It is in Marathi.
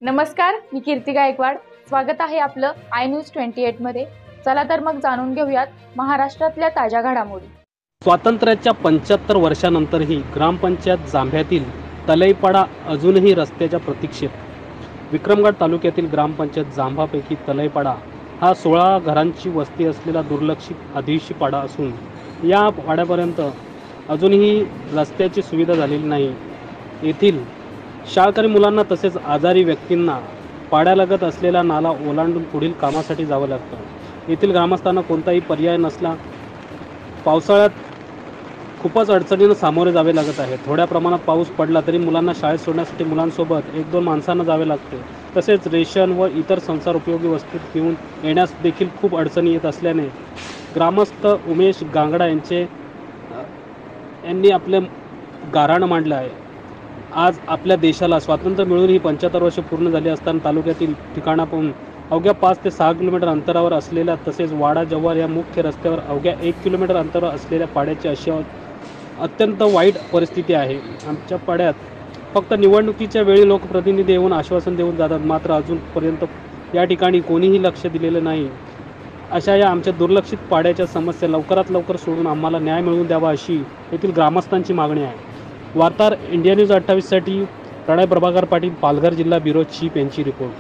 नमस्कार, मी कीर्ती गायकवाड. स्वागत आहे आपलं आय न्यूज 28 मध्ये. चला तर मग जाणून घेऊयात महाराष्ट्रातल्या ताज्या घडामोडी. स्वातंत्र्याच्या 75 वर्षानंतरही ग्रामपंचायत जांभ्यातील तलईपाडा अजूनही रस्त्याच्या प्रतीक्षेत. विक्रमगड तालुक्यातील ग्रामपंचायत जांभापैकी तलईपाडा हा 16 घरांची वस्ती असलेला दुर्लक्षित आदिवासी पाडा असून या पाड्यापर्यंत अजूनही रस्त्याची सुविधा झालेली नाही. येथील शाळकरी मुलांना तसेच आजारी व्यक्तींना पाड्यालगत असलेला नाला ओलांडून पुढील कामासाठी जावं लागतं. येथील ग्रामस्थांना कोणताही पर्याय नसला पावसाळ्यात खूपच अडचणींना सामोरे जावे लागत आहे. थोड्या प्रमाणात पाऊस पडला तरी मुलांना शाळेत सोडण्यासाठी मुलांसोबत 1-2 माणसांना जावे लागते. तसेच रेशन व इतर संसार उपयोगी वस्तू घेऊन येण्यास देखील खूप अडचणी येत असल्याने ग्रामस्थ उमेश गांगडा यांनी आपले गाऱ्हाण मांडले आहे. आज आपल्या देशाला स्वातंत्र्य मिळूनही 75 वर्षे पूर्ण झाली असताना तालुक्यातील ठिकाणापासून अवघ्या 5 ते 6 किलोमीटर अंतरावर असलेल्या तसेच वाडा जव्हार या मुख्य रस्त्यावर अवघ्या 1 किलोमीटर अंतरावर असलेल्या पाड्याची अशी अत्यंत वाईट परिस्थिती आहे. आमच्या पाड्यात फक्त निवडणुकीच्या वेळी लोकप्रतिनिधी येऊन आश्वासन देऊन जातात, मात्र अजूनपर्यंत या ठिकाणी कोणीही लक्ष दिलेलं नाही. अशा या आमच्या दुर्लक्षित पाड्याच्या समस्या लवकरात लवकर सोडून आम्हाला न्याय मिळवून द्यावा अशी येथील ग्रामस्थांची मागणी आहे. वार्ताहर इंडिया न्यूज 28 साठी प्रणय प्रभाकर पाटील, पालघर जिल्हा ब्युरो चीफ यांची रिपोर्ट.